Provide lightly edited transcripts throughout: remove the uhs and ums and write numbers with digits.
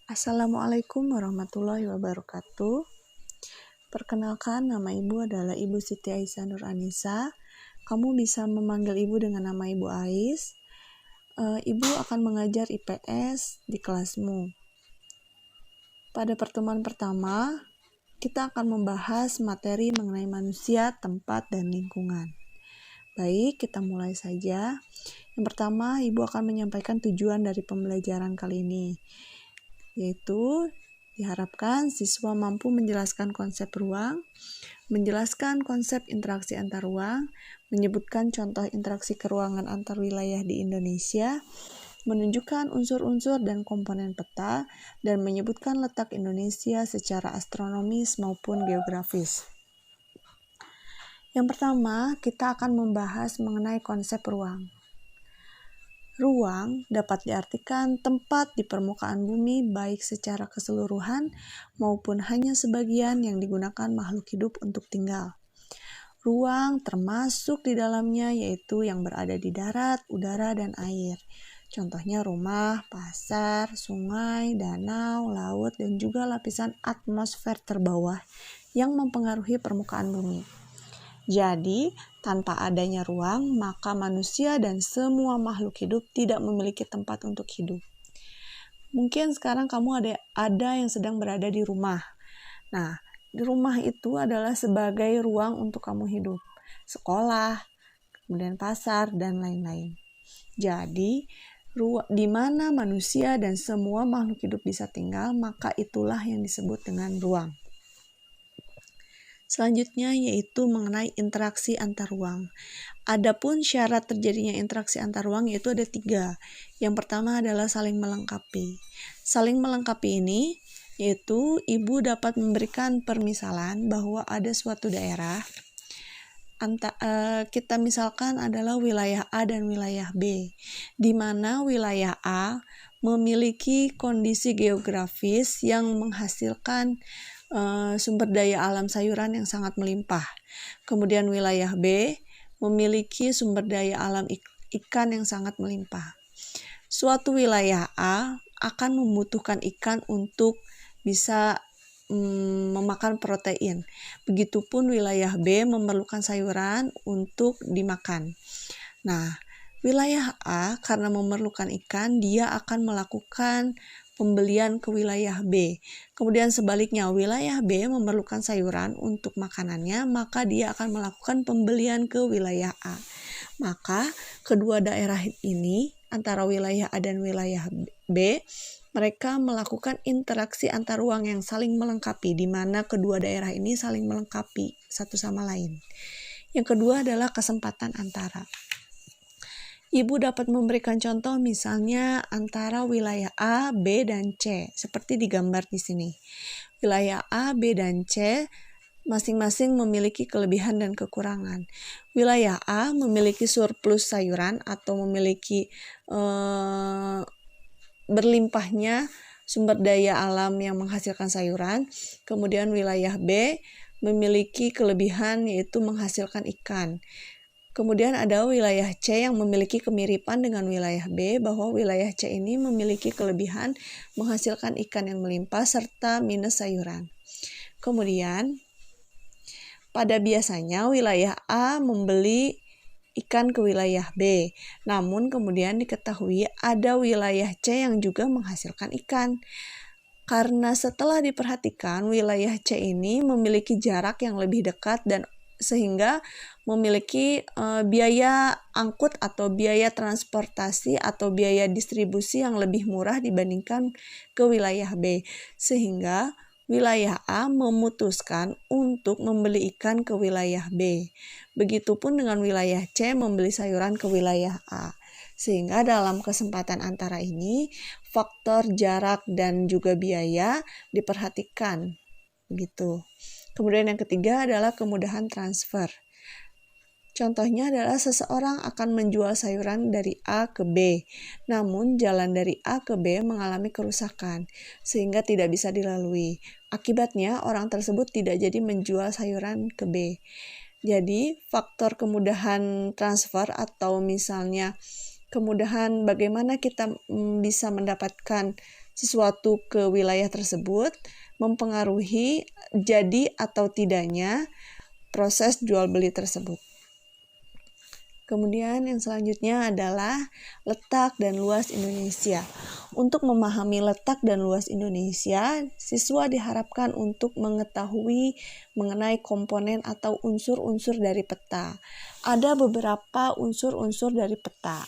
Assalamualaikum warahmatullahi wabarakatuh. Perkenalkan, nama Ibu adalah Ibu Siti Aisyah Nur Anissa. Kamu bisa memanggil Ibu dengan nama Ibu Ais. Ibu akan mengajar IPS di kelasmu. Pada pertemuan pertama, kita akan membahas materi mengenai manusia, tempat, dan lingkungan. Baik, kita mulai saja. Yang pertama, Ibu akan menyampaikan tujuan dari pembelajaran kali ini, yaitu diharapkan siswa mampu menjelaskan konsep ruang, menjelaskan konsep interaksi antar ruang, menyebutkan contoh interaksi keruangan antar wilayah di Indonesia, menunjukkan unsur-unsur dan komponen peta, dan menyebutkan letak Indonesia secara astronomis maupun geografis. Yang pertama, kita akan membahas mengenai konsep ruang. Ruang dapat diartikan tempat di permukaan bumi baik secara keseluruhan maupun hanya sebagian yang digunakan makhluk hidup untuk tinggal. Ruang termasuk di dalamnya yaitu yang berada di darat, udara, dan air. Contohnya rumah, pasar, sungai, danau, laut, dan juga lapisan atmosfer terbawah yang mempengaruhi permukaan bumi. Jadi, tanpa adanya ruang, maka manusia dan semua makhluk hidup tidak memiliki tempat untuk hidup. Mungkin sekarang kamu ada yang sedang berada di rumah. Nah, di rumah itu adalah sebagai ruang untuk kamu hidup. Sekolah, kemudian pasar, dan lain-lain. Jadi, di mana manusia dan semua makhluk hidup bisa tinggal, maka itulah yang disebut dengan ruang. Selanjutnya yaitu mengenai interaksi antar ruang. Adapun syarat terjadinya interaksi antar ruang yaitu ada 3. Yang pertama adalah saling melengkapi. Saling melengkapi ini yaitu Ibu dapat memberikan permisalan bahwa ada suatu daerah, kita misalkan adalah wilayah A dan wilayah B, di mana wilayah A memiliki kondisi geografis yang menghasilkan sumber daya alam sayuran yang sangat melimpah. Kemudian wilayah B memiliki sumber daya alam ikan yang sangat melimpah. Suatu wilayah A akan membutuhkan ikan untuk bisa memakan protein. Begitupun wilayah B memerlukan sayuran untuk dimakan. Nah, wilayah A karena memerlukan ikan, dia akan melakukan pembelian ke wilayah B. Kemudian sebaliknya, wilayah B memerlukan sayuran untuk makanannya, maka dia akan melakukan pembelian ke wilayah A. Maka kedua daerah ini, antara wilayah A dan wilayah B, mereka melakukan interaksi antar ruang yang saling melengkapi, di mana kedua daerah ini saling melengkapi satu sama lain. Yang kedua adalah kesempatan antara. Ibu dapat memberikan contoh misalnya antara wilayah A, B, dan C, seperti digambar di sini. Wilayah A, B, dan C masing-masing memiliki kelebihan dan kekurangan. Wilayah A memiliki surplus sayuran atau memiliki berlimpahnya sumber daya alam yang menghasilkan sayuran. Kemudian wilayah B memiliki kelebihan yaitu menghasilkan ikan. Kemudian ada wilayah C yang memiliki kemiripan dengan wilayah B, bahwa wilayah C ini memiliki kelebihan menghasilkan ikan yang melimpah serta minus sayuran. Kemudian, pada biasanya wilayah A membeli ikan ke wilayah B, namun kemudian diketahui ada wilayah C yang juga menghasilkan ikan. Karena setelah diperhatikan, wilayah C ini memiliki jarak yang lebih dekat dan sehingga memiliki biaya angkut atau biaya transportasi atau biaya distribusi yang lebih murah dibandingkan ke wilayah B. Sehingga wilayah A memutuskan untuk membeli ikan ke wilayah B. Begitupun dengan wilayah C membeli sayuran ke wilayah A. Sehingga dalam kesempatan antara ini, faktor jarak dan juga biaya diperhatikan. Begitu. Kemudian yang ketiga adalah kemudahan transfer. Contohnya adalah seseorang akan menjual sayuran dari A ke B, namun jalan dari A ke B mengalami kerusakan, sehingga tidak bisa dilalui. Akibatnya, orang tersebut tidak jadi menjual sayuran ke B. Jadi, faktor kemudahan transfer atau misalnya kemudahan bagaimana kita bisa mendapatkan sesuatu ke wilayah tersebut mempengaruhi jadi atau tidaknya proses jual beli tersebut. Kemudian yang selanjutnya adalah letak dan luas Indonesia. Untuk memahami letak dan luas Indonesia, siswa diharapkan untuk mengetahui mengenai komponen atau unsur-unsur dari peta. Ada beberapa unsur-unsur dari peta.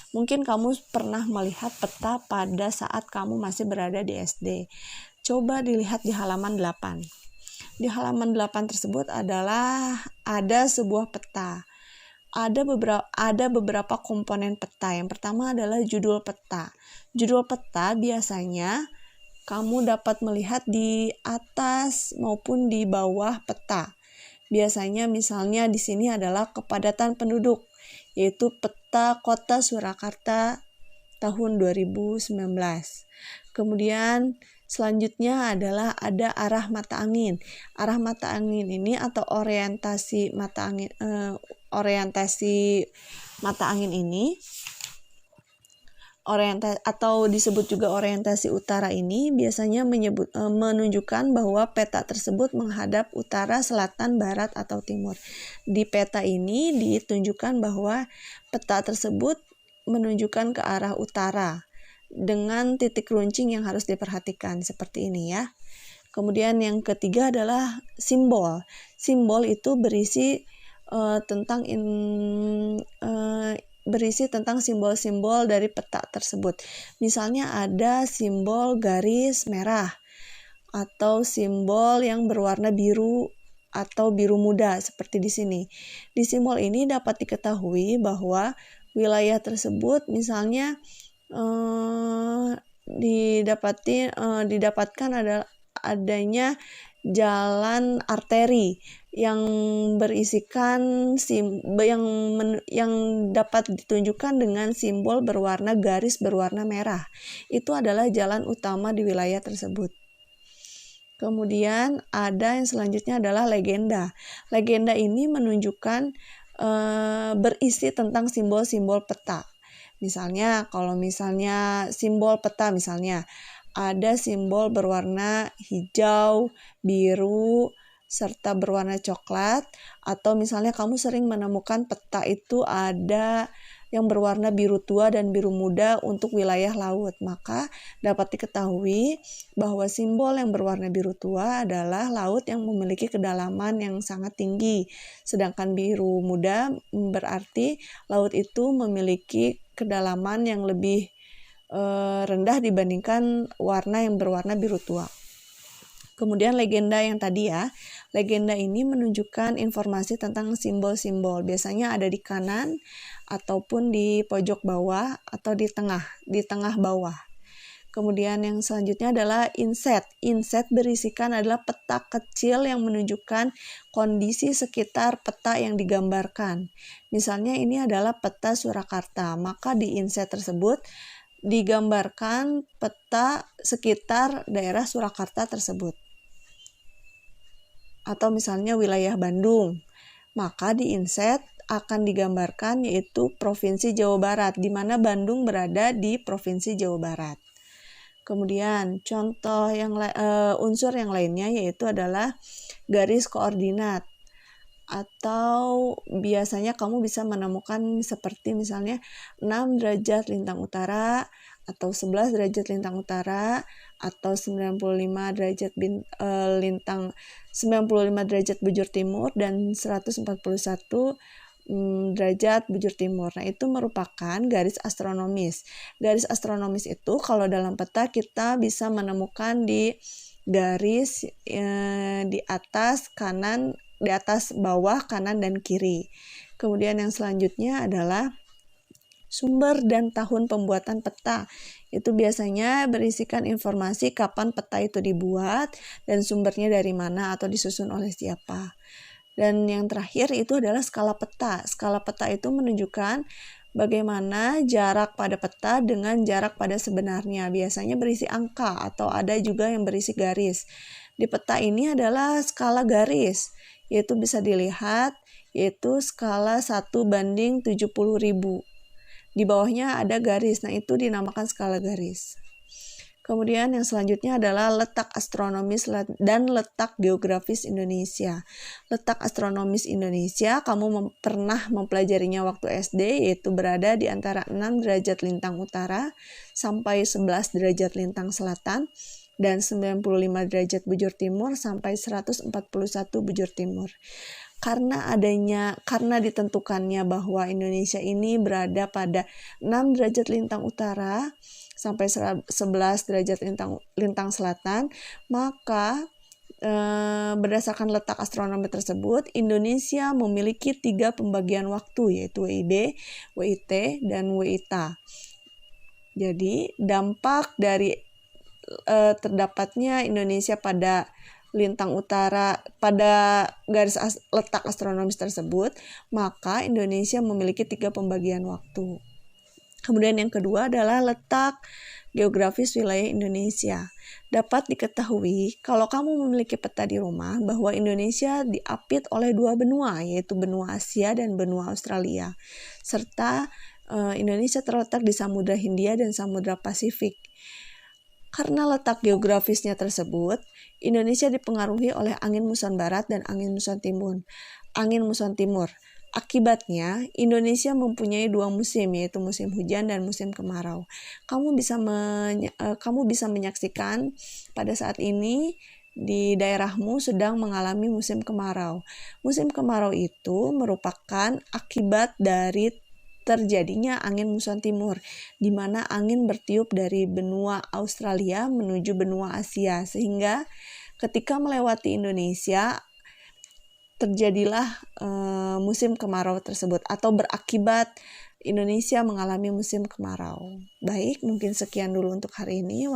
Mungkin kamu pernah melihat peta pada saat kamu masih berada di SD. Coba dilihat di halaman 8. Di halaman 8 tersebut ada sebuah peta. Ada beberapa komponen peta. Yang pertama adalah judul peta. Judul peta biasanya kamu dapat melihat di atas maupun di bawah peta. Biasanya misalnya di sini adalah kepadatan penduduk, yaitu peta Kota Surakarta tahun 2019. Kemudian selanjutnya adalah ada arah mata angin. Arah mata angin ini atau orientasi mata angin ini atau disebut juga orientasi utara ini biasanya menunjukkan bahwa peta tersebut menghadap utara, selatan, barat, atau timur. Di peta ini ditunjukkan bahwa peta tersebut menunjukkan ke arah utara dengan titik runcing yang harus diperhatikan seperti ini ya. Kemudian yang ketiga adalah simbol. Simbol itu berisi tentang simbol-simbol dari peta tersebut. Misalnya ada simbol garis merah atau simbol yang berwarna biru atau biru muda seperti di sini. Di simbol ini dapat diketahui bahwa wilayah tersebut misalnya didapatkan adanya jalan arteri yang berisikan yang dapat ditunjukkan dengan simbol berwarna garis berwarna merah. Itu adalah jalan utama di wilayah tersebut. Kemudian ada yang selanjutnya adalah legenda. Legenda ini menunjukkan berisi tentang simbol-simbol peta. Misalnya kalau simbol peta misalnya ada simbol berwarna hijau, biru, serta berwarna coklat, atau misalnya kamu sering menemukan peta itu ada yang berwarna biru tua dan biru muda untuk wilayah laut, maka dapat diketahui bahwa simbol yang berwarna biru tua adalah laut yang memiliki kedalaman yang sangat tinggi, sedangkan biru muda berarti laut itu memiliki kedalaman yang lebih rendah dibandingkan warna yang berwarna biru tua. Kemudian legenda yang tadi ya, legenda ini menunjukkan informasi tentang simbol-simbol. Biasanya ada di kanan ataupun di pojok bawah atau di tengah bawah. Kemudian yang selanjutnya adalah inset. Inset berisikan adalah peta kecil yang menunjukkan kondisi sekitar peta yang digambarkan. Misalnya ini adalah peta Surakarta, maka di inset tersebut digambarkan peta sekitar daerah Surakarta tersebut. Atau misalnya wilayah Bandung, maka di inset akan digambarkan yaitu Provinsi Jawa Barat, di mana Bandung berada di Provinsi Jawa Barat. Kemudian contoh unsur yang lainnya yaitu adalah garis koordinat, atau biasanya kamu bisa menemukan seperti misalnya 6 derajat lintang utara atau 11 derajat lintang utara atau 95 derajat bujur timur dan 141 derajat bujur timur. Nah, itu merupakan garis astronomis. Garis astronomis itu kalau dalam peta kita bisa menemukan di garis di atas bawah, kanan, dan kiri. Kemudian yang selanjutnya adalah sumber dan tahun pembuatan peta. Itu biasanya berisikan informasi kapan peta itu dibuat dan sumbernya dari mana atau disusun oleh siapa. Dan yang terakhir itu adalah skala peta. Skala peta itu menunjukkan bagaimana jarak pada peta dengan jarak pada sebenarnya. Biasanya berisi angka atau ada juga yang berisi garis. Di peta ini adalah skala garis, yaitu bisa dilihat yaitu skala 1:70.000. Di bawahnya ada garis, nah itu dinamakan skala garis. Kemudian yang selanjutnya adalah letak astronomis dan letak geografis Indonesia. Letak astronomis Indonesia, kamu pernah mempelajarinya waktu SD, yaitu berada di antara 6 derajat lintang utara sampai 11 derajat lintang selatan, dan 95 derajat bujur timur sampai 141 bujur timur. Karena ditentukannya bahwa Indonesia ini berada pada 6 derajat lintang utara sampai 11 derajat lintang selatan, maka berdasarkan letak astronomi tersebut, Indonesia memiliki 3 pembagian waktu, yaitu WIB, WIT, dan WITA. Jadi dampak dari terdapatnya Indonesia pada lintang utara pada garis letak astronomis tersebut, maka Indonesia memiliki 3 pembagian waktu. Kemudian yang kedua adalah letak geografis wilayah Indonesia. Dapat diketahui kalau kamu memiliki peta di rumah bahwa Indonesia diapit oleh 2 benua, yaitu benua Asia dan benua Australia, serta Indonesia terletak di Samudra Hindia dan Samudra Pasifik. Karena letak geografisnya tersebut, Indonesia dipengaruhi oleh angin muson barat dan angin muson timur. Akibatnya, Indonesia mempunyai 2 musim, yaitu musim hujan dan musim kemarau. Kamu bisa menyaksikan pada saat ini di daerahmu sedang mengalami musim kemarau. Musim kemarau itu merupakan akibat dari terjadinya angin muson timur, di mana angin bertiup dari benua Australia menuju benua Asia, sehingga ketika melewati Indonesia terjadilah musim kemarau tersebut, atau berakibat Indonesia mengalami musim kemarau. Baik, mungkin sekian dulu untuk hari ini.